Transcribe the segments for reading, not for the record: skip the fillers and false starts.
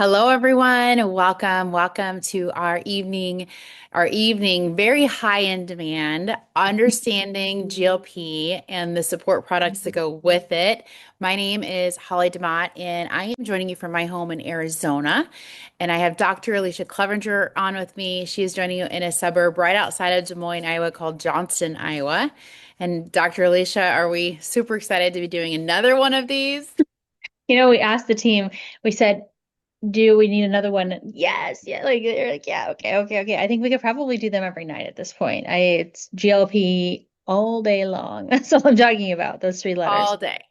Hello, everyone. Welcome to our evening, very high in demand, understanding GLP and the support products that go with it. My name is Holly Demott, and I am joining you from my home in Arizona. And I have Dr. Alicia Clevenger on with me. She is joining you in a suburb right outside of Des Moines, Iowa, called Johnston, Iowa. And Dr. Alicia, are we super excited to be doing another one of these? We asked the team, we said, do we need another one? Yes, yeah, like they're like, yeah, okay, okay, okay. I think we could probably do them every night at this point. It's GLP all day long. That's all I'm talking about, those three letters. All day.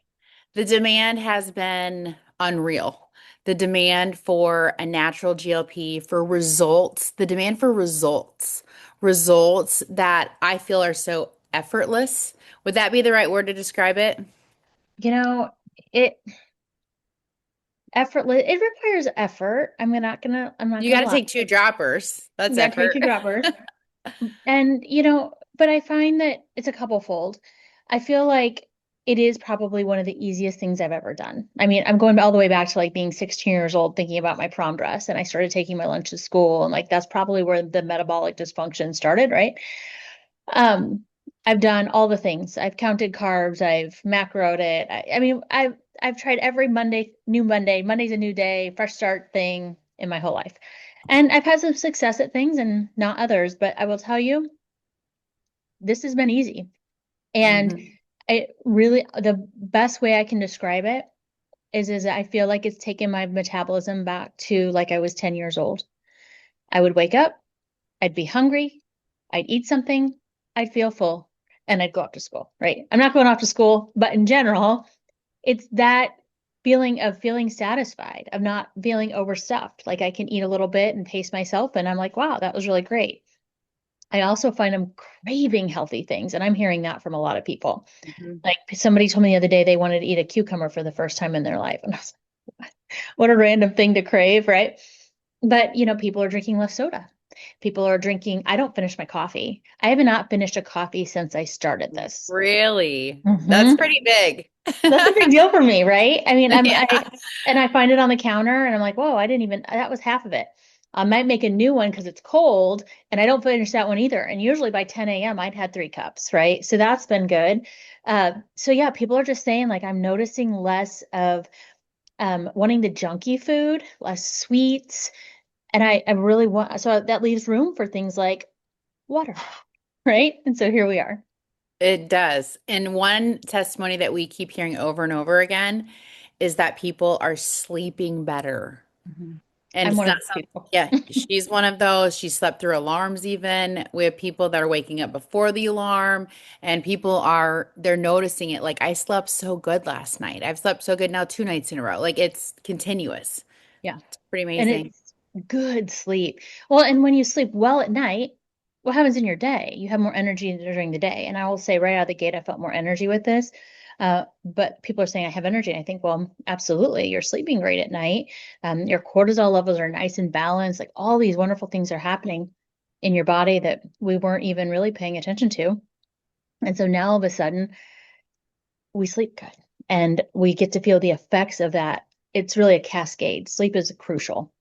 The demand has been unreal. The demand for a natural GLP, for results, the demand for results that I feel are so effortless. Would that be the right word to describe it? You know, it effortless, it requires effort. I'm not You gonna got to lie. take two droppers. That's You gotta take effort. two droppers. And, but I find that it's a couple fold. I feel like it is probably one of the easiest things I've ever done. I mean, I'm going all the way back to like being 16 years old, thinking about my prom dress, and I started taking my lunch to school. And like that's probably where the metabolic dysfunction started, right? Um, I've done all the things. I've counted carbs, I've macroed it. I've tried every Monday's a new day, fresh start thing in my whole life. And I've had some success at things and not others, but I will tell you, this has been easy. And Mhm. it really, the best way I can describe it is I feel like it's taken my metabolism back to like I was 10 years old. I would wake up, I'd be hungry, I'd eat something, I'd feel full, and I'd go off to school, right? I'm not going off to school, but in general, it's that feeling of feeling satisfied, of not feeling overstuffed. Like I can eat a little bit and pace myself, and I'm like, wow, that was really great. I also find I'm craving healthy things, and I'm hearing that from a lot of people. Mhm. Like somebody told me the other day they wanted to eat a cucumber for the first time in their life, and I was like, what a random thing to crave, right? But people are drinking less soda. People are drinking. I don't finish my coffee. I have not finished a coffee since I started this. Really? That's hmm pretty big. That's a big deal for me, right? I mean, Yeah. and I find it on the counter, and I'm like, whoa, I didn't even. That was half of it. I might make a new one because it's cold, and I don't finish that one either. And usually by 10 a.m., I'd had 3 cups, right? So that's been good. So yeah, people are just saying like I'm noticing less of wanting the junky food, less sweets, and I really want. So that leaves room for things like water, right? And so here we are. It does. And one testimony that we keep hearing over and over again is that people are sleeping better. Mhm. And I'm it's one of not those some, people. yeah, she's one of those. She slept through alarms even. We have people that are waking up before the alarm, and they're noticing it. Like, I slept so good last night. I've slept so good now 2 nights in a row. Like, it's continuous. Yeah. It's pretty And amazing. it's good sleep. Well, and when you sleep well at night, what happens in your day? You have more energy during the day. And I will say right out of the gate, I felt more energy with this. But people are saying I have energy. And I think, well, absolutely. You're sleeping great at night. Your cortisol levels are nice and balanced. Like all these wonderful things are happening in your body that we weren't even really paying attention to. And so now all of a sudden, we sleep good and we get to feel the effects of that. It's really a cascade. Sleep is crucial.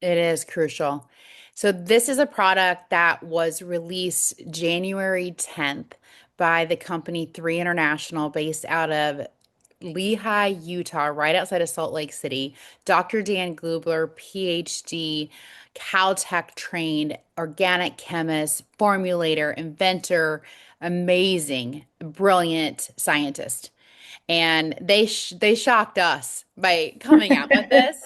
It is crucial. So this is a product that was released January 10th by the company 3 International based out of Lehigh, Utah, right outside of Salt Lake City. Dr. Dan Glubler, PhD, Caltech trained, organic chemist, formulator, inventor, amazing, brilliant scientist. And they shocked us by coming out with this.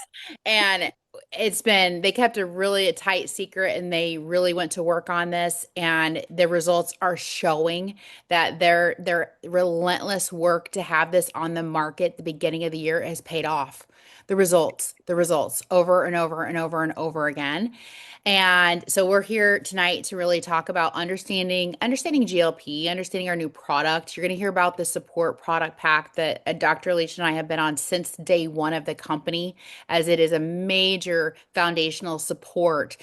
And they kept a really tight secret, and they really went to work on this, and the results are showing that their relentless work to have this on the market at the beginning of the year has paid off. The results over and over and over and over again. And so we're here tonight to really talk about understanding GLP, understanding our new product. You're going to hear about the support product pack that Dr. Alicia and I have been on since day one of the company, as it is a major foundational support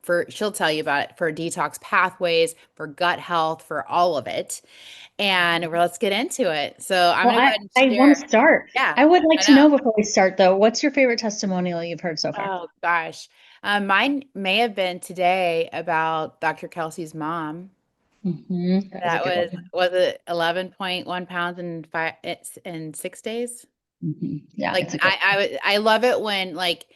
for she'll tell you about it, for detox pathways, for gut health, for all of it. And let's get into it. So I'm Well, going to go I, ahead and I want share. to start. Yeah, I would like I to know know. before we start, though, what's your favorite testimonial you've heard so far? Oh gosh. Mine may have been today about Dr. Kelsey's mom. That was a That good was it 11.1 pounds in in 6 days? Yeah, Like it's a good I love it when like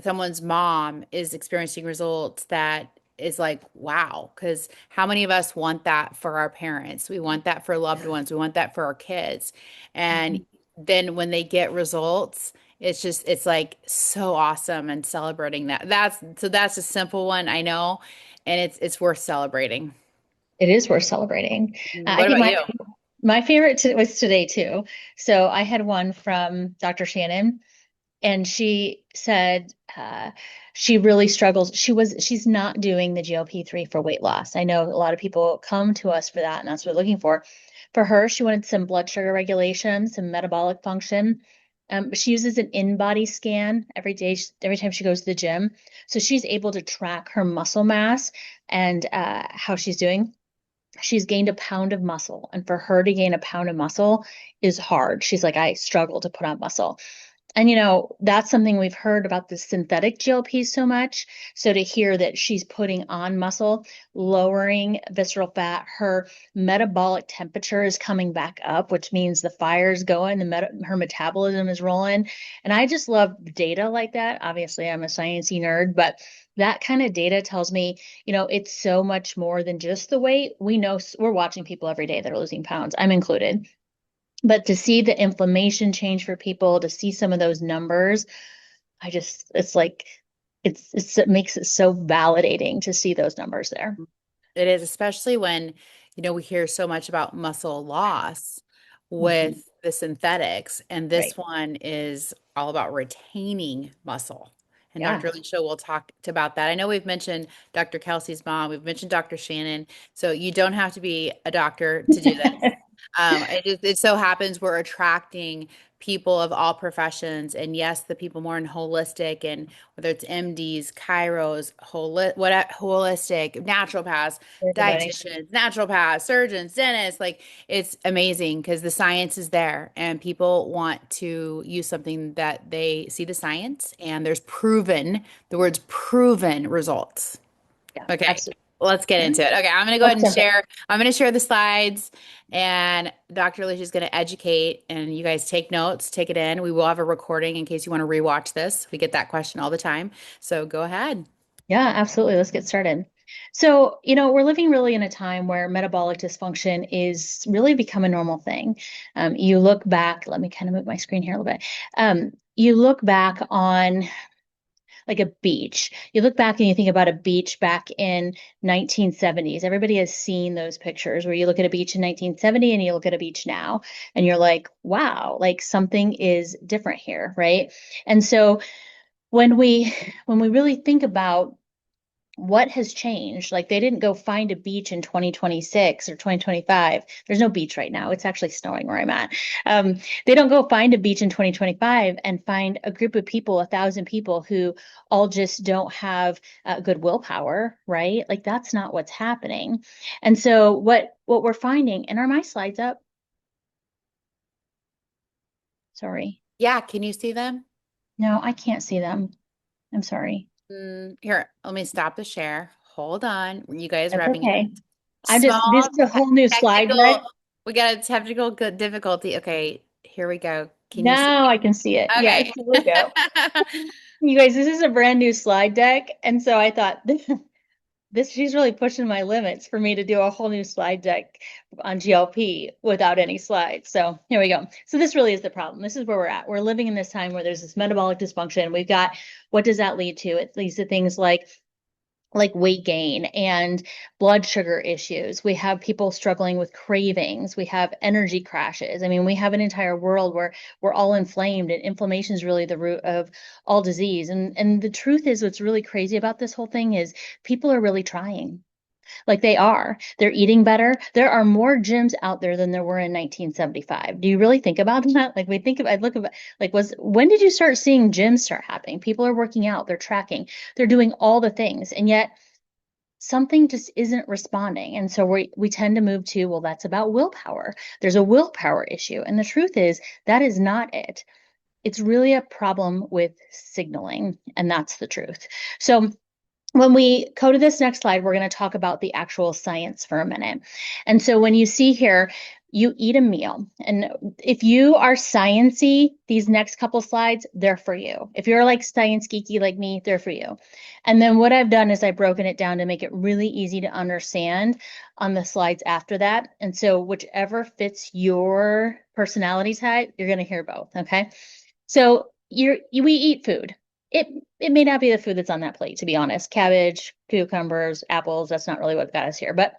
someone's mom is experiencing results that is like wow, because how many of us want that for our parents? We want that for loved ones. We want that for our kids. And one. then when they get results, it's like so awesome and celebrating that. That's a simple one, I know, and it's worth celebrating. It is worth celebrating. I What think about you? my favorite was today too. So I had one from Dr. Shannon, and she said she really struggles. She's not doing the GLP-3 for weight loss. I know a lot of people come to us for that, and that's what we're looking for. For her, she wanted some blood sugar regulation, some metabolic function. But she uses an in-body scan every day, every time she goes to the gym. So she's able to track her muscle mass and how she's doing. She's gained a pound of muscle, and for her to gain a pound of muscle is hard. She's like, I struggle to put on muscle. And that's something we've heard about the synthetic GLPs so much. So to hear that she's putting on muscle, lowering visceral fat, her metabolic temperature is coming back up, which means the fire's going, her metabolism is rolling. And I just love data like that. Obviously, I'm a sciencey nerd, but that kind of data tells me, it's so much more than just the weight. We know we're watching people every day that are losing pounds. I'm included. But to see the inflammation change for people, to see some of those numbers, it's like, it makes it so validating to see those numbers there. It is, especially when, we hear so much about muscle loss Mhm. with the synthetics, and Right. this one is all about retaining muscle. And Yeah. Dr. Alicia will talk about that. I know we've mentioned Dr. Kelsey's mom, we've mentioned Dr. Shannon, so you don't have to be a doctor to do this. It so happens we're attracting people of all professions, and yes, the people more in holistic, and whether it's MDs, chiros, holistic, naturopaths, Everybody. dietitians, naturopaths, surgeons, dentists, like it's amazing because the science is there and people want to use something that they see the science and there's proven, the words proven results. Yeah, Okay, absolutely. let's get Yeah. into it. Okay, I'm gonna go ahead Let's and jump in. share. I'm gonna share the slides, and Dr. Alicia is gonna educate, and you guys take notes, take it in. We will have a recording in case you want to rewatch this. We get that question all the time, so go ahead. Yeah, absolutely. Let's get started. So, we're living really in a time where metabolic dysfunction is really become a normal thing. You look back, let me kind of move my screen here a little bit. You look back on like a beach. You look back and you think about a beach back in 1970s. Everybody has seen those pictures where you look at a beach in 1970 and you look at a beach now and you're like, wow, like something is different here, right? And so when we when we really think about what has changed, like they didn't go find a beach in 2026 or 2025. There's no beach right now. It's actually snowing where I'm at. They don't go find a beach in 2025 and find a group of people, 1,000 people who all just don't have good willpower, right? Like that's not what's happening. And so what we're finding, and are my slides up? Sorry. Yeah, can you see them? No, I can't see them. I'm sorry. Here, let me stop the share. Hold on. You guys are That's having a okay. small This is a whole new slide technical, deck. we got a technical difficulty. Okay, here we go. Can you see? Now I can see it. Yes, Okay. here we go. You guys, this is a brand new slide deck. And so I thought this she's really pushing my limits for me to do a whole new slide deck on GLP without any slides. So here we go. So this really is the problem. This is where we're at. We're living in this time where there's this metabolic dysfunction. We've got, what does that lead to? It leads to things like weight gain and blood sugar issues. We have people struggling with cravings. We have energy crashes. I mean, we have an entire world where we're all inflamed, and inflammation is really the root of all disease. And the truth is, what's really crazy about this whole thing is people are really trying. Like they are. They're eating better. There are more gyms out there than there were in 1975. Do you really think about that? Like we think of, I look at like when did you start seeing gyms start happening? People are working out, they're tracking, they're doing all the things, and yet something just isn't responding. And so we tend to move to, well, that's about willpower. There's a willpower issue. And the truth is that is not it. It's really a problem with signaling, and that's the truth. So when we go to this next slide, we're going to talk about the actual science for a minute. And so when you see here, you eat a meal. And if you are sciencey, these next couple slides, they're for you. If you're like science geeky like me, they're for you. And then what I've done is I've broken it down to make it really easy to understand on the slides after that. And so whichever fits your personality type, you're going to hear both. Okay. So we eat food. It it may not be the food that's on that plate, to be honest. Cabbage, cucumbers, apples, that's not really what got us here, but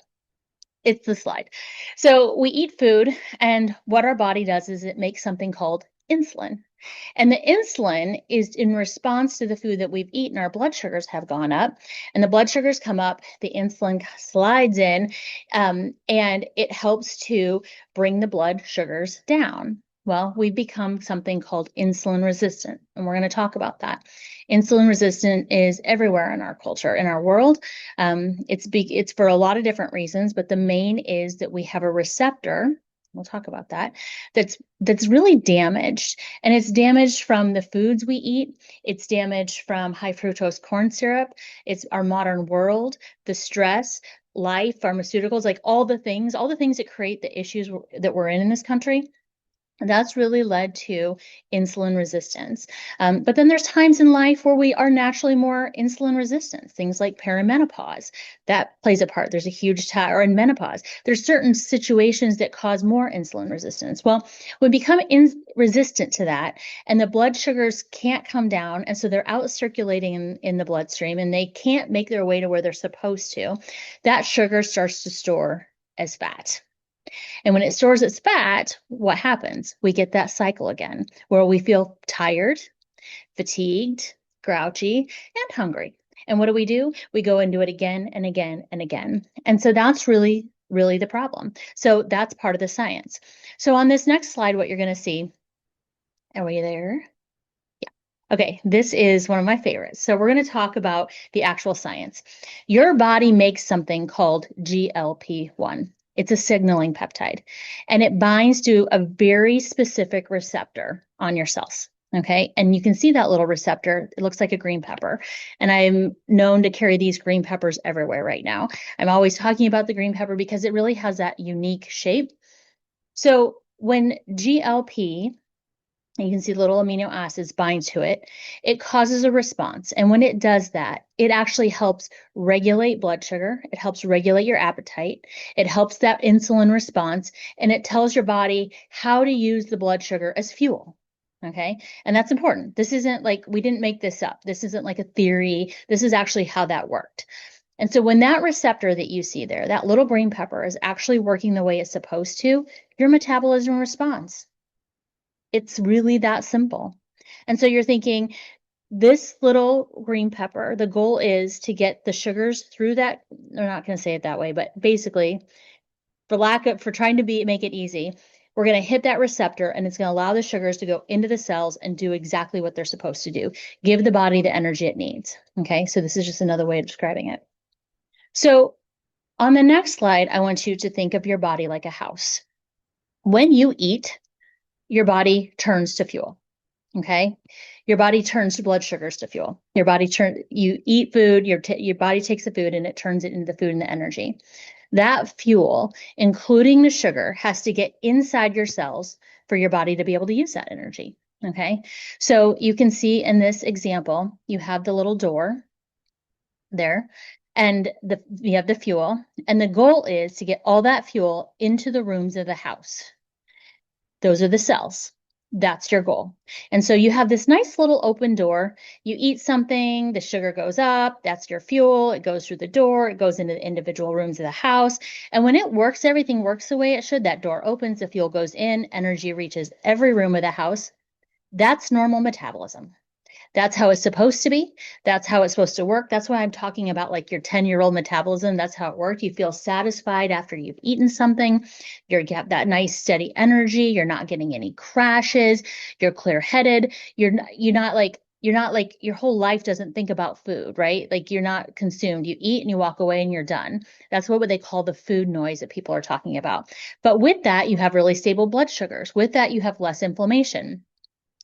it's the slide. So we eat food, and what our body does is it makes something called insulin. And the insulin is in response to the food that we've eaten, our blood sugars have gone up, and the blood sugars come up, the insulin slides in, and it helps to bring the blood sugars down. Well, we've become something called insulin resistant, and we're going to talk about that. Insulin resistant is everywhere in our culture, in our world. It's for a lot of different reasons, but the main is that we have a receptor. We'll talk about that. That's really damaged, and it's damaged from the foods we eat. It's damaged from high fructose corn syrup. It's our modern world, the stress, life, pharmaceuticals, like all the things that create the issues that we're in this country. That's really led to insulin resistance. But then there's times in life where we are naturally more insulin resistant, things like perimenopause. That plays a part. There's a huge time, or in menopause, there's certain situations that cause more insulin resistance. Well, we become resistant to that, and the blood sugars can't come down. And so they're out circulating in the bloodstream, and they can't make their way to where they're supposed to. That sugar starts to store as fat. And when it stores its fat, what happens? We get that cycle again where we feel tired, fatigued, grouchy, and hungry. And what do? We go and do it again and again and again. And so that's really, really the problem. So that's part of the science. So on this next slide, what you're going to see, are we there? Okay, this is one of my favorites. So we're going to talk about the actual science. Your body makes something called GLP-1. It's a signaling peptide, and it binds to a very specific receptor on your cells. Okay, and you can see that little receptor. It looks like a green pepper, and I'm known to carry these green peppers everywhere right now. I'm always talking about the green pepper because it really has that unique shape. So when GLP, you can see little amino acids bind to it, it causes a response. And when it does that, it actually helps regulate blood sugar. It helps regulate your appetite. It helps that insulin response, and it tells your body how to use the blood sugar as fuel. Okay. And that's important. This isn't like we didn't make this up. This isn't like a theory. This is actually how that worked. And so when that receptor that you see there, that little green pepper is actually working the way it's supposed to, your metabolism responds. It's really that simple. And so you're thinking, this little green pepper, the goal is to get the sugars through that. They're not going to say it that way, but basically, for trying to make it easy, we're going to hit that receptor, and it's going to allow the sugars to go into the cells and do exactly what they're supposed to do. Give the body the energy it needs. Okay, so this is just another way of describing it. So on the next slide, I want you to think of your body like a house. When you eat, your body turns to fuel. Okay. Your body turns to blood sugars to fuel. You eat food, your body takes the food and it turns it into the food and the energy. That fuel, including the sugar, has to get inside your cells for your body to be able to use that energy. Okay. So you can see in this example, you have the little door there, and you have the fuel, and the goal is to get all that fuel into the rooms of the house. Those are the cells. That's your goal. And so you have this nice little open door. You eat something, the sugar goes up, that's your fuel. It goes through the door, it goes into the individual rooms of the house. And when it works, everything works the way it should. That door opens, the fuel goes in, energy reaches every room of the house. That's normal metabolism. That's how it's supposed to be. That's how it's supposed to work. That's why I'm talking about like your 10-year-old metabolism. That's how it works. You feel satisfied after you've eaten something. You have that nice steady energy. You're not getting any crashes. You're clear-headed. You're not like your whole life doesn't think about food, right? Like you're not consumed. You eat and you walk away and you're done. That's what they call the food noise that people are talking about. But with that, you have really stable blood sugars. With that, you have less inflammation.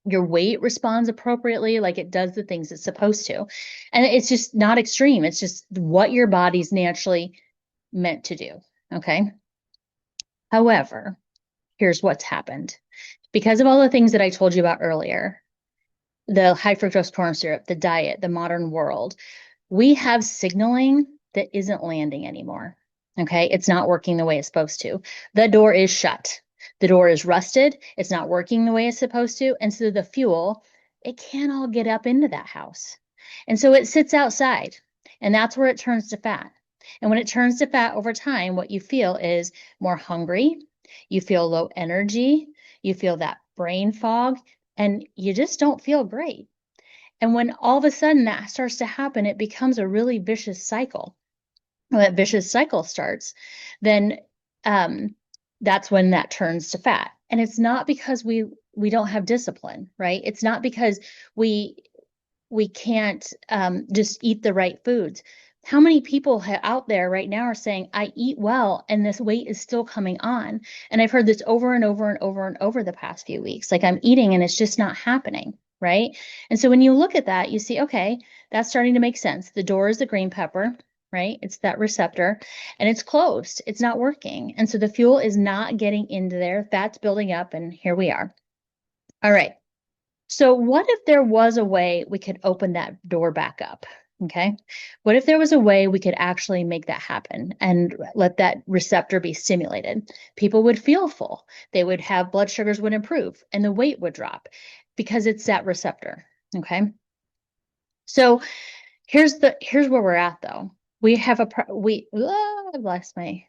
Your weight responds appropriately, like it does the things it's supposed to. And it's just not extreme. It's just what your body's naturally meant to do. Okay. However, here's what's happened. Because of all the things that I told you about earlier, the high fructose corn syrup, the diet, the modern world, we have signaling that isn't landing anymore. Okay. It's not working the way it's supposed to. The door is shut. The door is rusted. It's not working the way it's supposed to. And so the fuel, it can't all get up into that house. And so it sits outside. And that's where it turns to fat. And when it turns to fat over time, what you feel is more hungry. You feel low energy. You feel that brain fog, and you just don't feel great. And when all of a sudden that starts to happen, it becomes a really vicious cycle. When that vicious cycle starts, then that's when that turns to fat. And it's not because we don't have discipline, right? It's not because we we can't just eat the right foods. How many people out there right now are saying, I eat well, and this weight is still coming on? And I've heard this over and over and over and over the past few weeks. Like I'm eating and it's just not happening, right? And so when you look at that, you see, okay, that's starting to make sense. The door is the green pepper, right? It's that receptor and it's closed. It's not working. And so the fuel is not getting into there. Fat's building up, and here we are. All right. So what if there was a way we could open that door back up? Okay. What if there was a way we could actually make that happen and let that receptor be stimulated? People would feel full. They would have blood sugars would improve and the weight would drop because it's that receptor. Okay. So here's where we're at though. We have I lost my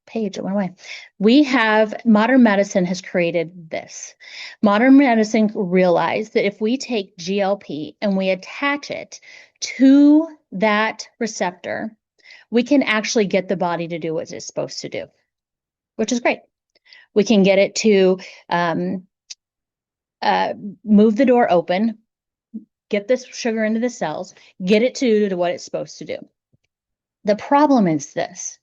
page. It went away. We have modern medicine has created this. Modern medicine realized that if we take GLP and we attach it to that receptor, we can actually get the body to do what it's supposed to do, which is great. We can get it to um, move the door open, get this sugar into the cells, get it to what it's supposed to do. The problem is this,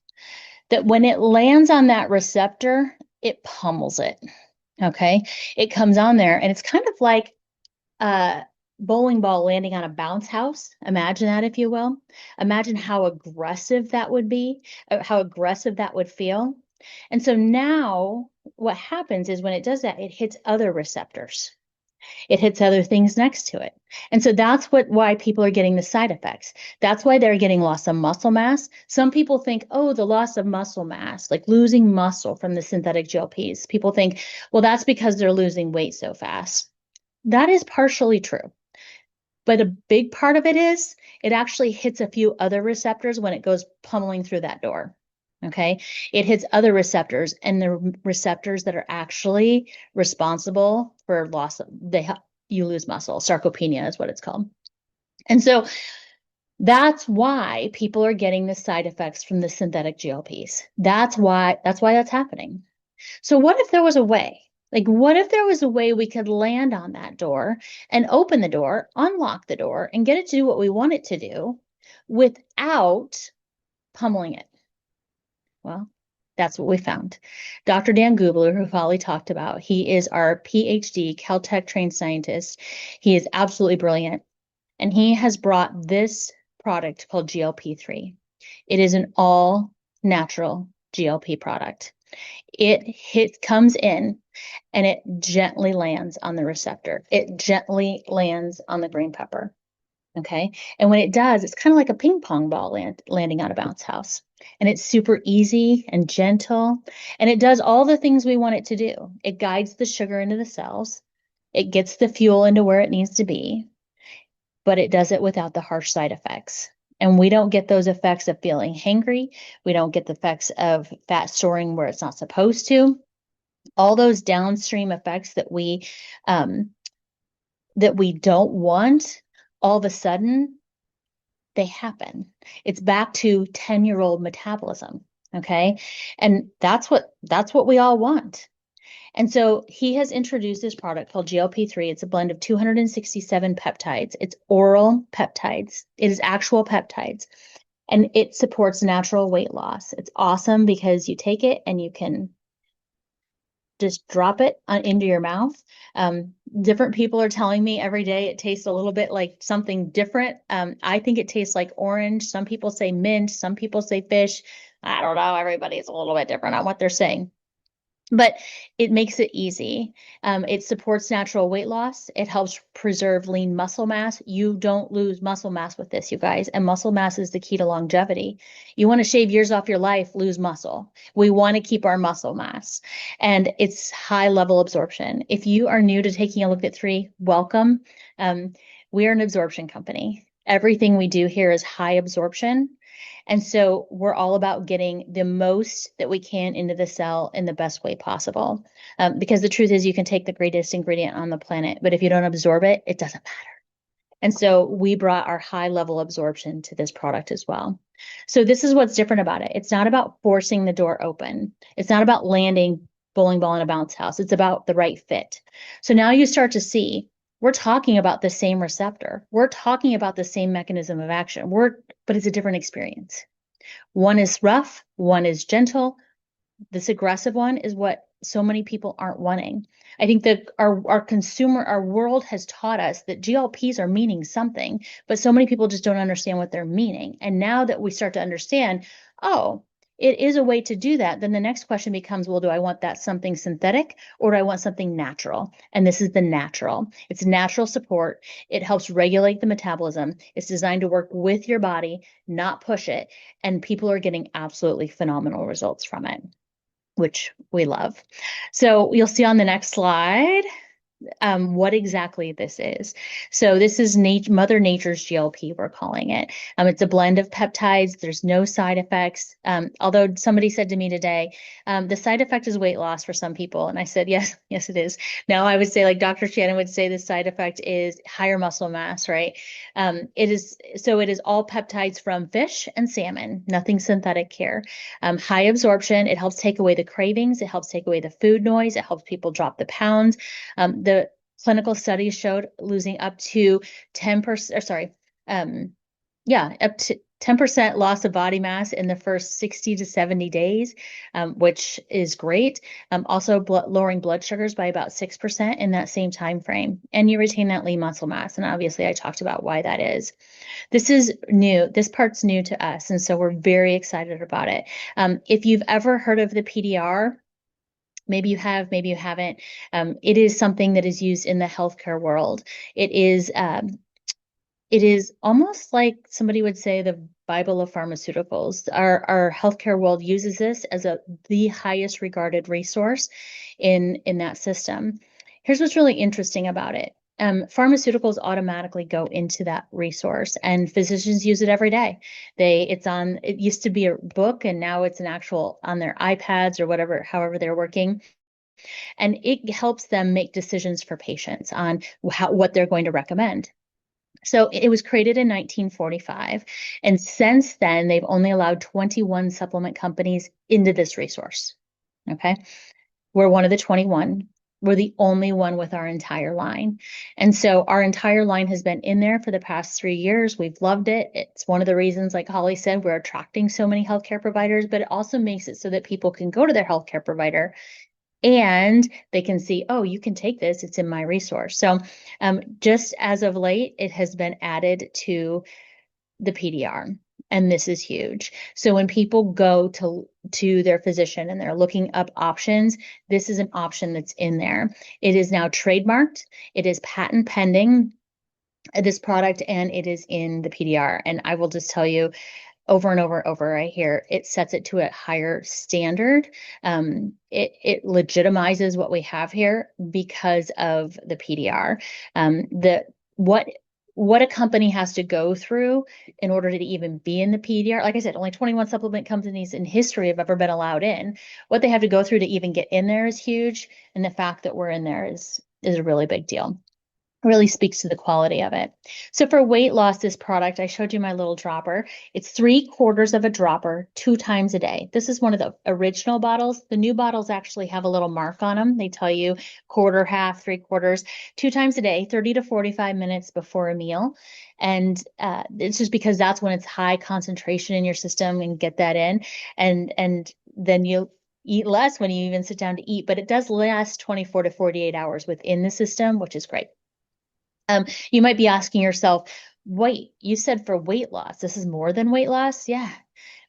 that when it lands on that receptor, it pummels it. Okay. It comes on there and it's kind of like a bowling ball landing on a bounce house. Imagine that, if you will. Imagine how aggressive that would be, how aggressive that would feel. And so now what happens is when it does that, it hits other receptors. It hits other things next to it. And so that's why people are getting the side effects. That's why they're getting loss of muscle mass. Some people think, oh, the loss of muscle mass, like losing muscle from the synthetic GLPs. People think, well, that's because they're losing weight so fast. That is partially true. But a big part of it is it actually hits a few other receptors when it goes pummeling through that door. Okay. It hits other receptors, and the receptors that are actually responsible for loss of you lose muscle. Sarcopenia is what it's called. And so that's why people are getting the side effects from the synthetic GLPs. That's happening. So what if there was a way? Like, what if there was a way we could land on that door and open the door, unlock the door, and get it to do what we want it to do without pummeling it? Well, that's what we found. Dr. Dan Gubler, who Holly talked about, he is our PhD Caltech trained scientist. He is absolutely brilliant. And he has brought this product called GLP-3. It is an all natural GLP product. It comes in and it gently lands on the receptor. It gently lands on the green pepper. Okay. And when it does, it's kind of like a ping pong ball landing on a bounce house. And it's super easy and gentle. And it does all the things we want it to do. It guides the sugar into the cells. It gets the fuel into where it needs to be, but it does it without the harsh side effects. And we don't get those effects of feeling hangry. We don't get the effects of fat storing where it's not supposed to. All those downstream effects that we don't want, all of a sudden they happen. It's back to 10-year-old metabolism. Okay. And that's what we all want. And so he has introduced this product called GLP-3. It's a blend of 267 peptides. It's oral peptides. It is actual peptides. And it supports natural weight loss. It's awesome because you take it and you can just drop it into your mouth. Different people are telling me every day it tastes a little bit like something different. I think it tastes like orange. Some people say mint. Some people say fish. I don't know. Everybody's a little bit different on what they're saying, but it makes it easy. It supports natural weight loss. It helps preserve lean muscle mass. You don't lose muscle mass with this, you guys. And muscle mass is the key to longevity. You want to shave years off your life, lose muscle. We want to keep our muscle mass. And it's high level absorption. If you are new to taking a look at three, welcome. Um, we are an absorption company. Everything we do here is high absorption. And so we're all about getting the most that we can into the cell in the best way possible. Because the truth is, you can take the greatest ingredient on the planet, but if you don't absorb it, it doesn't matter. And so we brought our high level absorption to this product as well. So this is what's different about it. It's not about forcing the door open. It's not about landing bowling ball in a bounce house. It's about the right fit. So now you start to see we're talking about the same receptor. We're talking about the same mechanism of action. But it's a different experience. One is rough, one is gentle. This aggressive one is what so many people aren't wanting. I think that our world has taught us that GLPs are meaning something, but so many people just don't understand what they're meaning. And now that we start to understand, oh, it is a way to do that, then the next question becomes, well, do I want that something synthetic or do I want something natural? And this is the natural. It's natural support. It helps regulate the metabolism. It's designed to work with your body, not push it. And people are getting absolutely phenomenal results from it, which we love. So you'll see on the next slide what exactly this is. So this is Mother Nature's GLP, we're calling it. It's a blend of peptides. There's no side effects. Although somebody said to me today, the side effect is weight loss for some people. And I said, yes, yes, it is. Now I would say, like Dr. Shannon would say, the side effect is higher muscle mass, right? It is all peptides from fish and salmon, nothing synthetic here. High absorption. It helps take away the cravings. It helps take away the food noise. It helps people drop the pounds. The clinical studies showed losing up to 10%, or sorry, up to 10% loss of body mass in the first 60 to 70 days, which is great. Also lowering blood sugars by about 6% in that same time frame. And you retain that lean muscle mass. And obviously I talked about why that is. This is new. This part's new to us. And so we're very excited about it. If you've ever heard of the PDR, maybe you have, maybe you haven't. It is something that is used in the healthcare world. It is almost like somebody would say the Bible of pharmaceuticals. Our healthcare world uses this as the highest regarded resource in that system. Here's what's really interesting about it. Pharmaceuticals automatically go into that resource, and physicians use it every day. It used to be a book, and now it's an actual on their iPads or whatever, however they're working. And it helps them make decisions for patients on what they're going to recommend. So it was created in 1945. And since then, they've only allowed 21 supplement companies into this resource. Okay. We're one of the 21. We're the only one with our entire line. And so our entire line has been in there for the past 3 years. We've loved it. It's one of the reasons, like Holly said, we're attracting so many healthcare providers, but it also makes it so that people can go to their healthcare provider and they can see, oh, you can take this. It's in my resource. So just as of late, it has been added to the PDR. And this is huge. So when people go to their physician and they're looking up options, this is an option that's in there. It is now trademarked. It is patent pending, this product, and it is in the PDR. And I will just tell you, over and over and over right here, it sets it to a higher standard. It legitimizes what we have here because of the PDR. What a company has to go through in order to even be in the PDR. Like I said, only 21 supplement companies in history have ever been allowed in. What they have to go through to even get in there is huge. And the fact that we're in there is a really big deal. Really speaks to the quality of it. So for weight loss, this product, I showed you my little dropper. It's 3/4 of a dropper 2 times a day. This is one of the original bottles. The new bottles actually have a little mark on them. They tell you quarter, half, 3/4, 2 times a day, 30 to 45 minutes before a meal. And it's just because that's when it's high concentration in your system and get that in. And then eat less when you even sit down to eat, but it does last 24 to 48 hours within the system, which is great. You might be asking yourself, wait, you said for weight loss, this is more than weight loss? Yeah.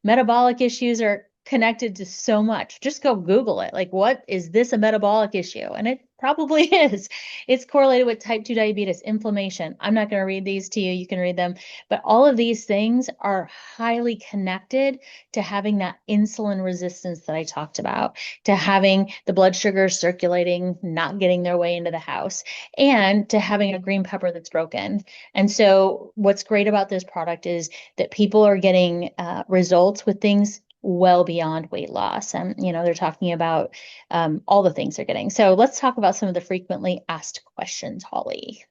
Metabolic issues are connected to so much. Just go Google it. Like, what is this a metabolic issue? And it probably is. It's correlated with type 2 diabetes, inflammation. I'm not going to read these to you. You can read them. But all of these things are highly connected to having that insulin resistance that I talked about, to having the blood sugar circulating, not getting their way into the house, and to having a green pepper that's broken. And so, what's great about this product is that people are getting results with things well beyond weight loss. And, they're talking about all the things they're getting. So let's talk about some of the frequently asked questions, Holly.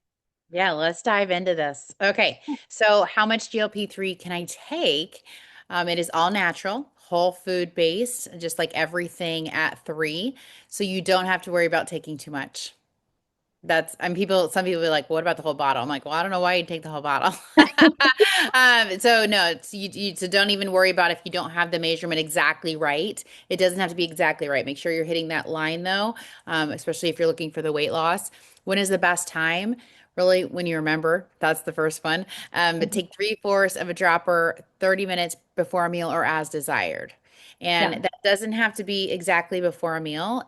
Yeah, let's dive into this. Okay, so how much GLP-3 can I take? It is all natural, whole food based, just like everything at 3. So you don't have to worry about taking too much. Some people are like, what about the whole bottle? I'm like, well, I don't know why you'd take the whole bottle. So no, so don't even worry about if you don't have the measurement exactly right. It doesn't have to be exactly right. Make sure you're hitting that line though, especially if you're looking for the weight loss. When is the best time? Really, when you remember, that's the first one. But Mhm. take 3/4 of a dropper 30 minutes before a meal or as desired. And Yeah, that doesn't have to be exactly before a meal.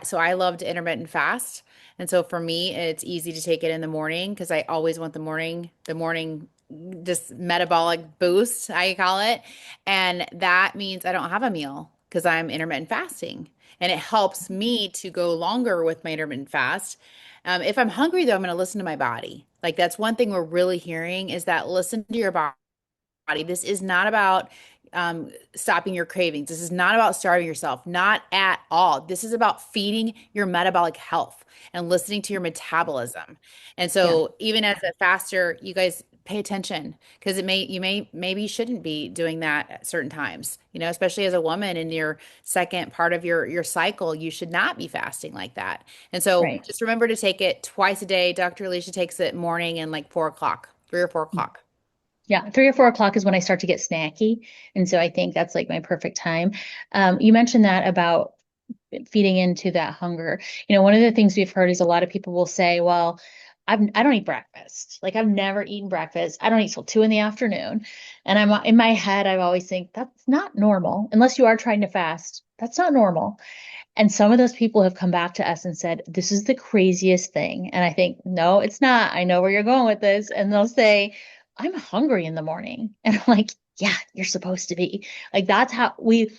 So I love to intermittent fast. And so for me, it's easy to take it in the morning because I always want the morning just metabolic boost, I call it. And that means I don't have a meal because I'm intermittent fasting. And it helps me to go longer with my intermittent fast. If I'm hungry, though, I'm going to listen to my body. Like that's one thing we're really hearing is that listen to your body. This is not about stopping your cravings. This is not about starving yourself, not at all. This is about feeding your metabolic health and listening to your metabolism. And yeah, so, even as a faster, you guys pay attention because maybe you shouldn't be doing that at certain times. Especially as a woman in your second part of your cycle, you should not be fasting like that. And so, right. just remember to take it twice a day. Dr. Alicia takes it morning and like 4 o'clock, 3 or 4 o'clock. Yeah, 3 or 4 o'clock is when I start to get snacky. And so I think that's like my perfect time. You mentioned that about feeding into that hunger. One of the things we've heard is a lot of people will say, well, I don't eat breakfast. Like I've never eaten breakfast. I don't eat till 2 in the afternoon. And I'm in my head, I always think that's not normal unless you are trying to fast. That's not normal. And some of those people have come back to us and said, this is the craziest thing. And I think, no, it's not. I know where you're going with this. And they'll say, I'm hungry in the morning. And I'm like, yeah, you're supposed to be. Like that's how we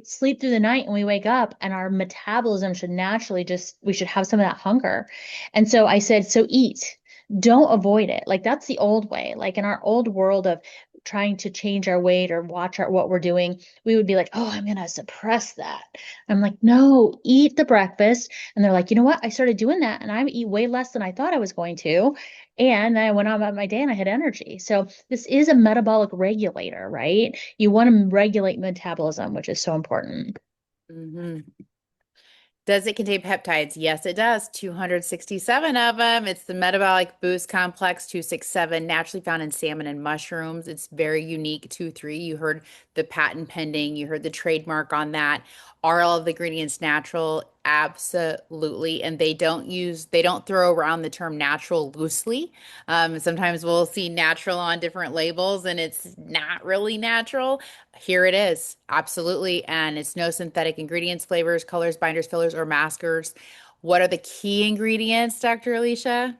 sleep through the night and we wake up and our metabolism should naturally we should have some of that hunger. And so I said, so eat. Don't avoid it. Like that's the old way. Like in our old world of trying to change our weight or watch what we're doing, we would be like, oh, I'm going to suppress that. I'm like, no, eat the breakfast. And they're like, you know what? I started doing that and I eat way less than I thought I was going to. And I went on about my day and I had energy. So this is a metabolic regulator, right? You want to regulate metabolism, which is so important. Hmm. Does it contain peptides? Yes, it does. 267 of them. It's the metabolic boost complex 267, naturally found in salmon and mushrooms. It's very unique. 2,3. You heard the patent pending. You heard the trademark on that. Are all of the ingredients natural? Absolutely. And they don't throw around the term natural loosely. Sometimes we'll see natural on different labels and it's not really natural. Here it is. Absolutely. And it's no synthetic ingredients, flavors, colors, binders, fillers, or maskers. What are the key ingredients, Dr. Alicia?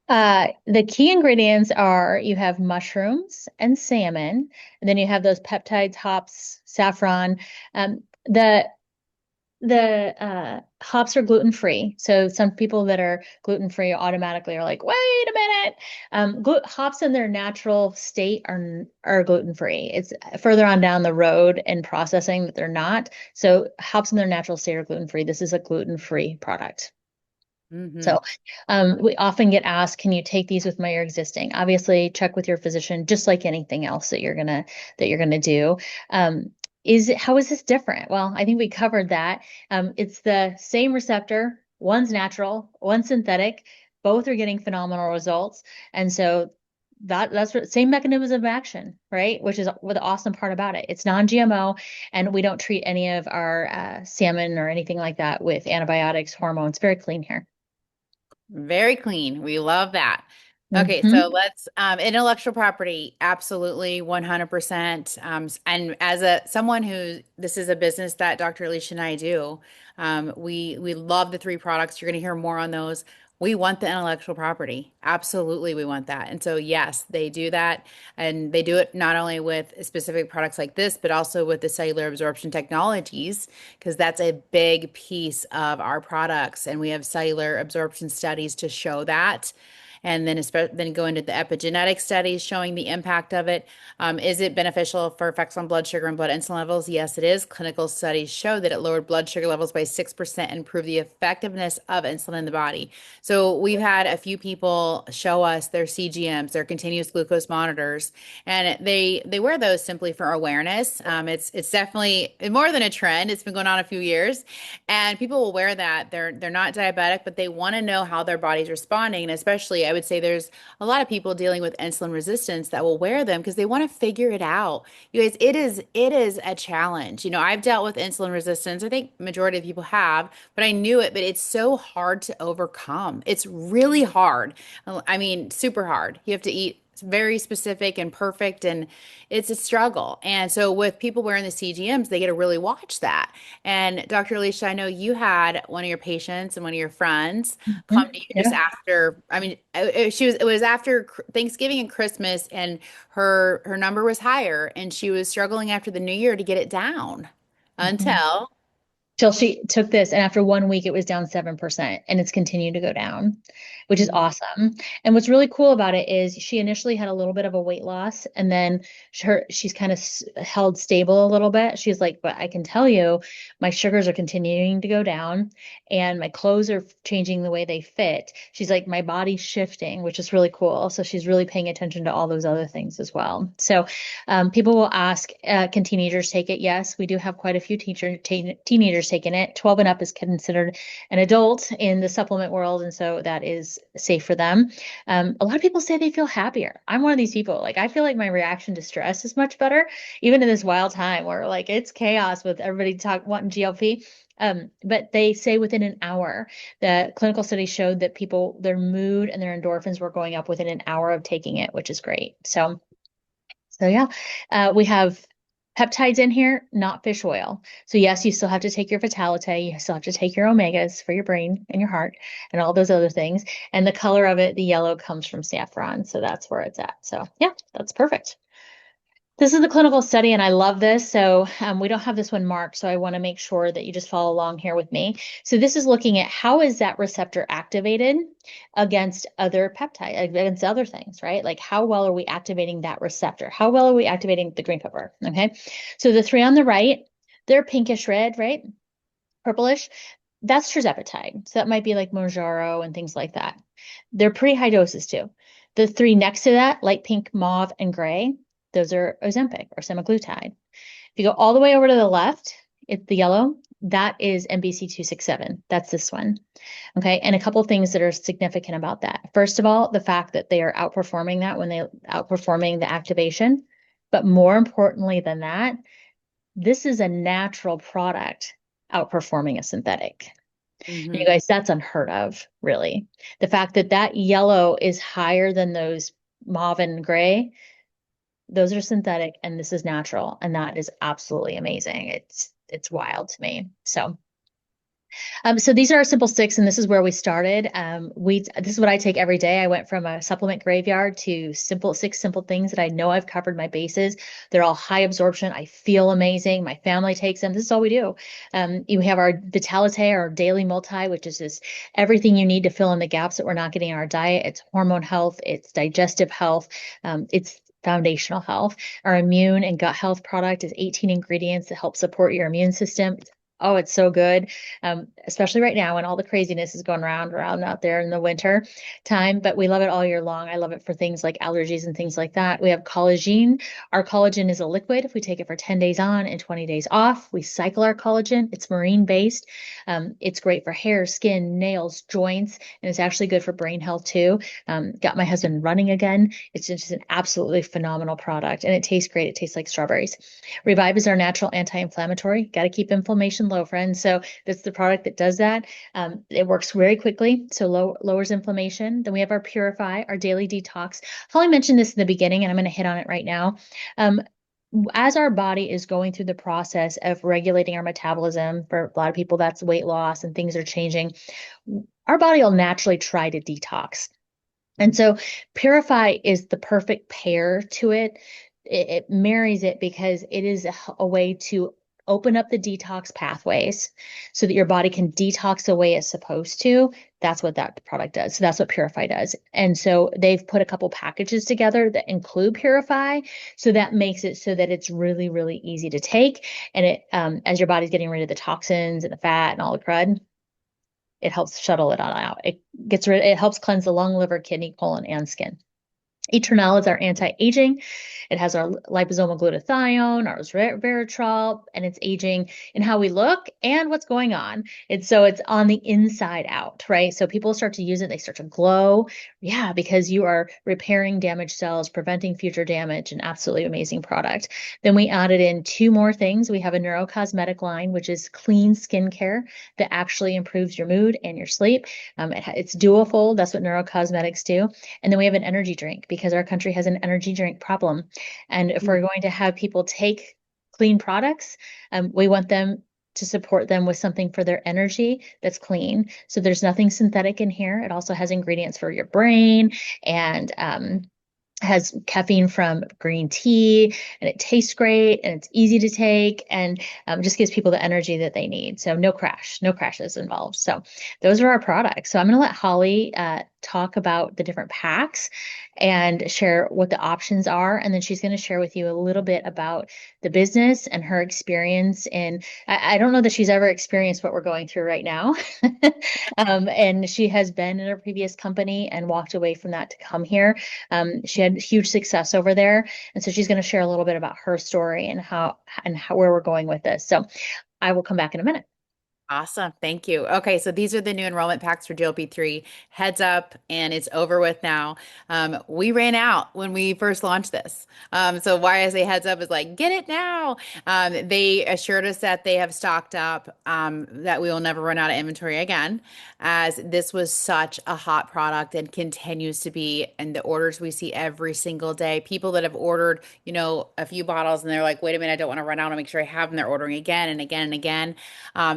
The key ingredients are you have mushrooms and salmon, and then you have those peptides, hops, saffron. The hops are gluten free. So some people that are gluten free automatically are like, wait a minute. Hops in their natural state are gluten free. It's further on down the road in processing that they're not. So hops in their natural state are gluten free. This is a gluten free product. Hmm. So we often get asked, can you take these with your existing? Obviously, check with your physician, just like anything else that you're gonna do. How is this different? Well, I think we covered that. It's the same receptor. One's natural, one's synthetic. Both are getting phenomenal results. And so that's what same mechanism of action, right? Which is what the awesome part about it. It's non-GMO, and we don't treat any of our salmon or anything like that with antibiotics, hormones. Very clean here. Very clean. We love that. Okay, so Hmm. let's intellectual property, absolutely 100%. And as a someone who this is a business that Dr. Alicia and I do, we love the three products. You're going to hear more on those. We want the intellectual property. Absolutely, we want that. And so yes, they do that, and they do it not only with specific products like this, but also with the cellular absorption technologies, because that's a big piece of our products. And we have cellular absorption studies to show that. And then go into the epigenetic studies showing the impact of it. Is it beneficial for effects on blood sugar and blood insulin levels? Yes, it is. Clinical studies show that it lowered blood sugar levels by 6% and improved the effectiveness of insulin in the body. So we've had a few people show us their CGMs, their continuous glucose monitors, and they wear those simply for awareness. It's definitely more than a trend. It's been going on a few years, and people will wear that. They're not diabetic, but they want to know how their body's responding. And especially, I would say there's a lot of people dealing with insulin resistance that will wear them because they want to figure it out. You guys, it is a challenge. You know, I've dealt with insulin resistance. I think majority of people have, but I knew it. But it's so hard to overcome. It's really hard. I mean, super hard. You have to eat very specific and perfect, and it's a struggle. And so with people wearing the CGMs, they get to really watch that. And Dr. Alicia, I know you had one of your patients and one of your friends come Hmm. to you just Yeah. after, I mean, it was after Thanksgiving and Christmas, and her number was higher, and she was struggling after the new year to get it down Mhm. until Till she took this, and after 1 week it was down 7%, and it's continued to go down, which is Mhm. awesome. And what's really cool about it is she initially had a little bit of a weight loss, and then she's kind of held stable a little bit. She's like, but I can tell you my sugars are continuing to go down, and my clothes are changing the way they fit. She's like, my body's shifting, which is really cool. So she's really paying attention to all those other things as well. So people will ask, can teenagers take it? Yes, we do have quite a few teenagers taking it. 12 and up is considered an adult in the supplement world, and so that is safe for them. A lot of people say they feel happier. I'm one of these people. Like, I feel like my reaction to stress is much better, even in this wild time where like it's chaos with everybody wanting GLP. But they say within an hour, the clinical study showed that people, their mood and their endorphins were going up within an hour of taking it, which is great. So yeah, we have peptides in here, not fish oil. So yes, you still have to take your vitality, you still have to take your omegas for your brain and your heart and all those other things. And the color of it, the yellow comes from saffron. So that's where it's at. So yeah, that's perfect. This is the clinical study, and I love this. So we don't have this one marked, so I want to make sure that you just follow along here with me. So this is looking at how is that receptor activated against other peptide, against other things, right? Like how well are we activating that receptor? How well are we activating the green pepper? Okay. So the three on the right, they're pinkish red, right? Purplish. That's tirzepatide. So that might be like Mounjaro and things like that. They're pretty high doses too. The three next to that, light pink, mauve, and gray, those are Ozempic or semaglutide. If you go all the way over to the left, it's the yellow. That is MBC 267. That's this one. Okay. And a couple of things that are significant about that. First of all, the fact that they are outperforming that when they outperforming the activation. But more importantly than that, this is a natural product outperforming a synthetic. You Mhm. guys, that's unheard of, really. The fact that that yellow is higher than those mauve and gray, those are synthetic and this is natural, and that is absolutely amazing. It's wild to me. So these are our simple six, and this is where we started. This is what I take every day. I went from a supplement graveyard to six simple things that I know I've covered my bases. They're all high absorption. I feel amazing. My family takes them. This is all we do. You have our Vitalite, our daily multi, which is just everything you need to fill in the gaps that we're not getting in our diet. It's hormone health, it's digestive health, it's foundational health. Our immune and gut health product is 18 ingredients that help support your immune system. Oh, it's so good. Especially right now when all the craziness is going around out there in the winter time, but we love it all year long. I love it for things like allergies and things like that. We have collagen. Our collagen is a liquid. If we take it for 10 days on and 20 days off, we cycle our collagen. It's marine based. It's great for hair, skin, nails, joints, and it's actually good for brain health too. Got my husband running again. It's just an absolutely phenomenal product and it tastes great. It tastes like strawberries. Revive is our natural anti-inflammatory. Got to keep inflammation low, friends. So that's the product that does that. It works very quickly, so lowers inflammation. Then we have our Purify, our daily detox. Holly mentioned this in the beginning, and I'm going to hit on it right now. Um, as our body is going through the process of regulating our metabolism, for a lot of people, that's weight loss and things are changing, our body will naturally try to detox. And so Purify is the perfect pair to it. It marries it because it is a way to open up the detox pathways so that your body can detox the way it's supposed to. That's what that product does. So that's what Purify does. And so they've put a couple packages together that include Purify. So that makes it so that it's really, really easy to take. And it, as your body's getting rid of the toxins and the fat and all the crud, it helps shuttle it on out. It helps cleanse the lung, liver, kidney, colon, and skin. Eternal is our anti-aging. It has our liposomal glutathione, our resveratrol, and it's aging in how we look and what's going on. It's on the inside out, right? So people start to use it, they start to glow. Yeah, because you are repairing damaged cells, preventing future damage, an absolutely amazing product. Then we added in two more things. We have a neurocosmetic line, which is clean skincare that actually improves your mood and your sleep. It's dual fold. That's what neurocosmetics do. And then we have an energy drink because our country has an energy drink problem. And if we're going to have people take clean products, we want them to support them with something for their energy that's clean. So there's nothing synthetic in here. It also has ingredients for your brain and has caffeine from green tea and it tastes great and it's easy to take and just gives people the energy that they need. So no crashes involved. So those are our products. So I'm going to let Holly talk about the different packs and share what the options are. And then she's going to share with you a little bit about the business and her experience. And I don't know that she's ever experienced what we're going through right now. And she has been in a previous company and walked away from that to come here. She had huge success over there. And so she's going to share a little bit about her story and where we're going with this. So I will come back in a minute. Awesome. Thank you. Okay, so these are the new enrollment packs for GLP-3. Heads up, and it's over with now. We ran out when we first launched this. So why I say heads up is like, get it now. They assured us that they have stocked up, that we will never run out of inventory again, as this was such a hot product and continues to be. And the orders we see every single day, people that have ordered, a few bottles and they're like, wait a minute, I don't want to run out. I'll make sure I have them. They're ordering again and again and again.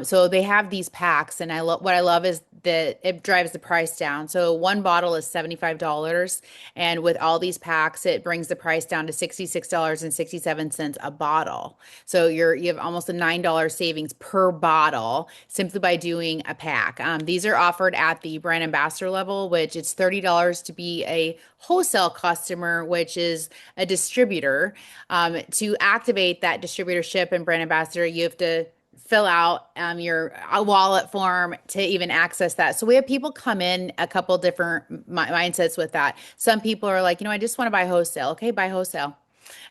So they have these packs, and what I love is that it drives the price down. So one bottle is $75, and with all these packs, it brings the price down to $66.67 a bottle. So you have almost a $9 savings per bottle simply by doing a pack. These are offered at the brand ambassador level, which it's $30 to be a wholesale customer, which is a distributor. To activate that distributorship and brand ambassador, you have to fill out your wallet form to even access that. So we have people come in a couple different mindsets with that. Some people are like, I just want to buy wholesale. Okay, buy wholesale.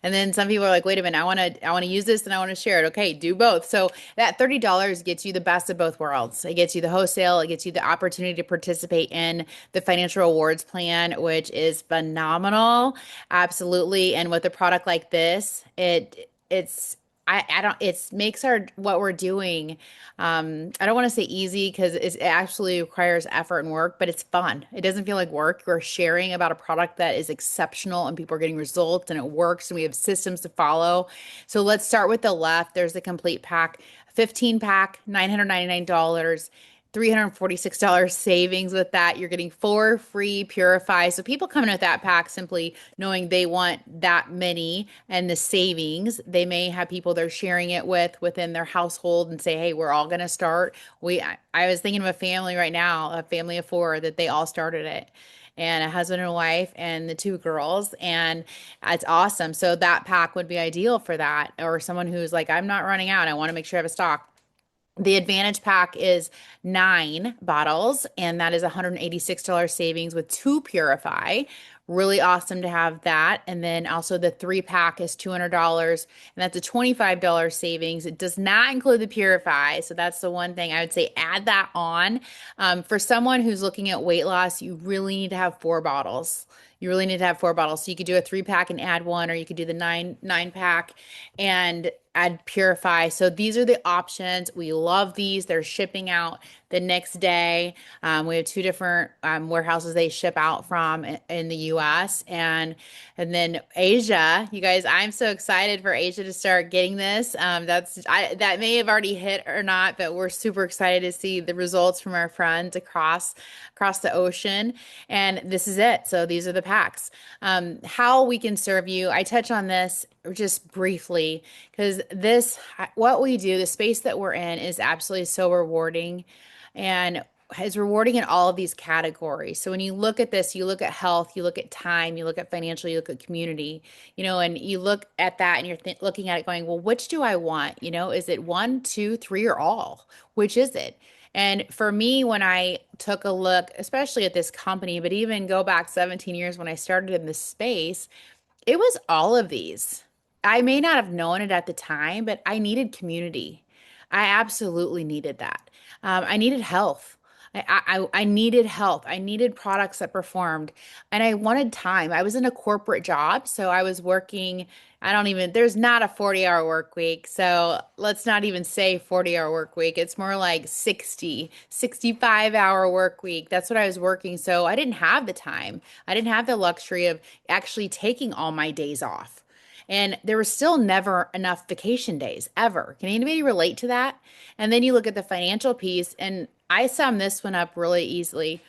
And then some people are like, wait a minute, I want to use this and I want to share it. Okay, do both. So that $30 gets you the best of both worlds. It gets you the wholesale, it gets you the opportunity to participate in the financial rewards plan, which is phenomenal. Absolutely. And with a product like this, it's I don't it makes our what we're doing, I don't want to say easy because it actually requires effort and work, but it's fun. It doesn't feel like work. We're sharing about a product that is exceptional and people are getting results and it works and we have systems to follow. So let's start with the left. There's the complete pack, 15 pack, $999. $346 savings with that. You're getting 4 free Purify. So people coming with that pack simply knowing they want that many and the savings. They may have people they're sharing it with within their household and say, hey, we're all going to start. I was thinking of a family right now, a family of 4 that they all started it. And a husband and a wife and the 2 girls. And it's awesome. So that pack would be ideal for that. Or someone who's like, I'm not running out. I want to make sure I have a stock. The Advantage pack is 9 bottles, and that is $186 savings with two Purify. Really awesome to have that. And then also the 3 pack is $200, and that's a $25 savings. It does not include the Purify. So that's the one thing I would say add that on. For someone who's looking at weight loss, you really need to have 4 bottles. You really need to have 4 bottles. So you could do a 3 pack and add one, or you could do the nine pack and add Purify. So these are the options. We love these. They're shipping out the next day. We have two different warehouses they ship out from in the US and then Asia. You guys, I'm so excited for Asia to start getting this. That may have already hit or not, but we're super excited to see the results from our friends across the ocean. And this is it. So these are the packs. How we can serve you. I touch on this just briefly because what we do, the space that we're in is absolutely so rewarding and is rewarding in all of these categories. So when you look at this, you look at health, you look at time, you look at financial, you look at community, and you look at that and you're looking at it going, well, which do I want? Is it one, two, three, or all? Which is it? And for me, when I took a look, especially at this company, but even go back 17 years when I started in this space, it was all of these. I may not have known it at the time, but I needed community. I absolutely needed that. I needed health. I needed health. I needed products that performed, and I wanted time. I was in a corporate job, so I was working. There's not a 40-hour work week. So let's not even say 40-hour work week. It's more like 60, 65-hour work week. That's what I was working. So I didn't have the time. I didn't have the luxury of actually taking all my days off. And there was still never enough vacation days ever. Can anybody relate to that? And then you look at the financial piece, and I sum this one up really easily.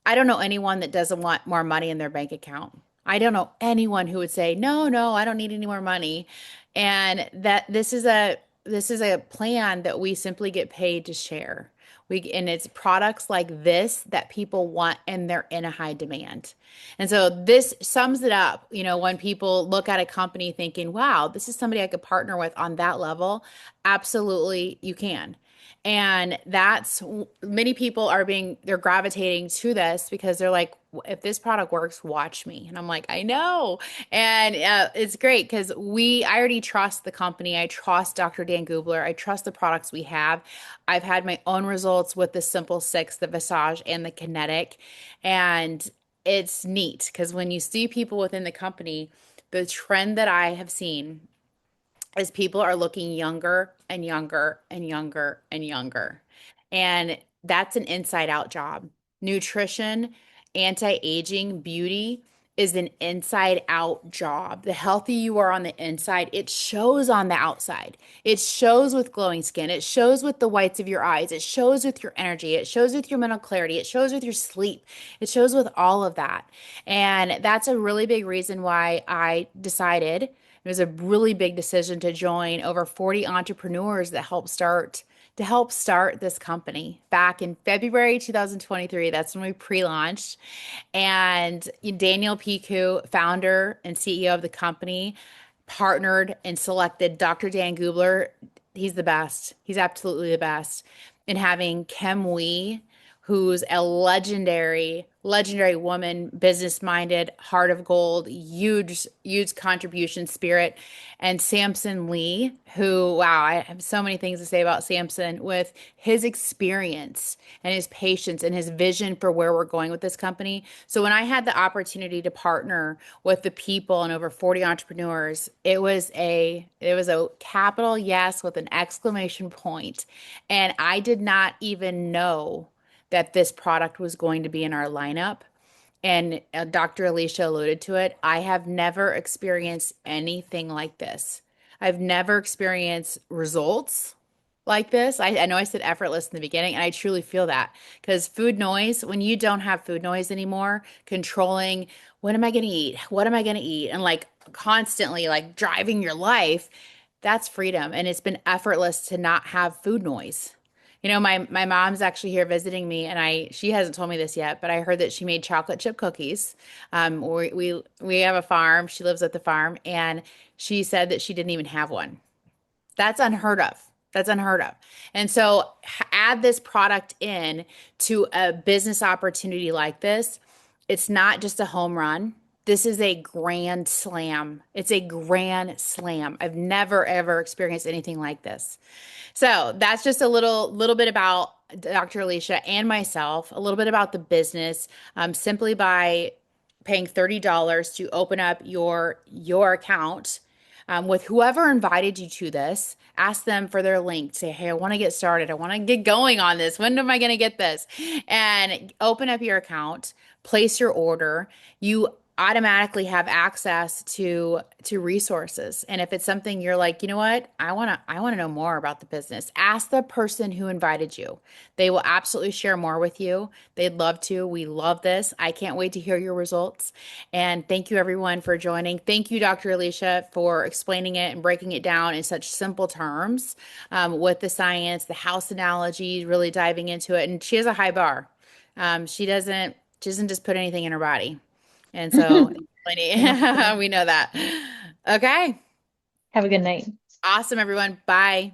I don't know anyone that doesn't want more money in their bank account. I don't know anyone who would say, "No, no, I don't need any more money." And that this is a plan that we simply get paid to share. And it's products like this that people want and they're in a high demand. And so this sums it up, when people look at a company thinking, "Wow, this is somebody I could partner with on that level." Absolutely, you can. And that's many people they're gravitating to this because they're like, if this product works, watch me. And I'm like, I know. And it's great because I already trust the company. I trust Dr. Dan Gubler. I trust the products we have. I've had my own results with the Simple Six, the Visage, and the Kinetic. And it's neat because when you see people within the company, the trend that I have seen is people are looking younger and younger and younger and younger. And that's an inside out job. Nutrition, anti-aging, beauty is an inside out job. The healthier you are on the inside, it shows on the outside. It shows with glowing skin. It shows with the whites of your eyes. It shows with your energy. It shows with your mental clarity. It shows with your sleep. It shows with all of that. And that's a really big reason why I decided it was a really big decision to join over 40 entrepreneurs to help start this company back in February 2023. That's when we pre-launched. And Daniel Piku, founder and CEO of the company, partnered and selected Dr. Dan Gubler. He's the best. He's absolutely the best. And having Kim Wee, who's a legendary woman, business-minded, heart of gold, huge contribution spirit, and Samson Lee, who, wow, I have so many things to say about Samson with his experience and his patience and his vision for where we're going with this company. So when I had the opportunity to partner with the people and over 40 entrepreneurs, it was a capital yes with an exclamation point. And I did not even know that this product was going to be in our lineup. And Dr. Alicia alluded to it. I have never experienced anything like this. I've never experienced results like this. I know I said effortless in the beginning, and I truly feel that because food noise, when you don't have food noise anymore, controlling what am I going to eat? What am I going to eat? And like constantly like driving your life, that's freedom. And it's been effortless to not have food noise. My mom's actually here visiting me, and she hasn't told me this yet, but I heard that she made chocolate chip cookies. We have a farm. She lives at the farm, and she said that she didn't even have one. That's unheard of. That's unheard of. And so add this product in to a business opportunity like this. It's not just a home run. This is a grand slam. It's a grand slam. I've never ever experienced anything like this. So that's just a little bit about Dr. Alicia and myself, a little bit about the business, simply by paying $30 to open up your account with whoever invited you to this. Ask them for their link. Say, hey, I want to get started. I want to get going on this. When am I going to get this? And open up your account, place your order. You automatically have access to resources. And if it's something you're like, you know what, I want to know more about the business, ask the person who invited you. They will absolutely share more with you. They'd love to. We love this. I can't wait to hear your results. And thank you everyone for joining. Thank you, Dr. Alicia, for explaining it and breaking it down in such simple terms, with the science, the house analogy, really diving into it. And she has a high bar. She doesn't just put anything in her body. And so Yeah. we know that. Okay. Have a good night. Awesome, everyone. Bye.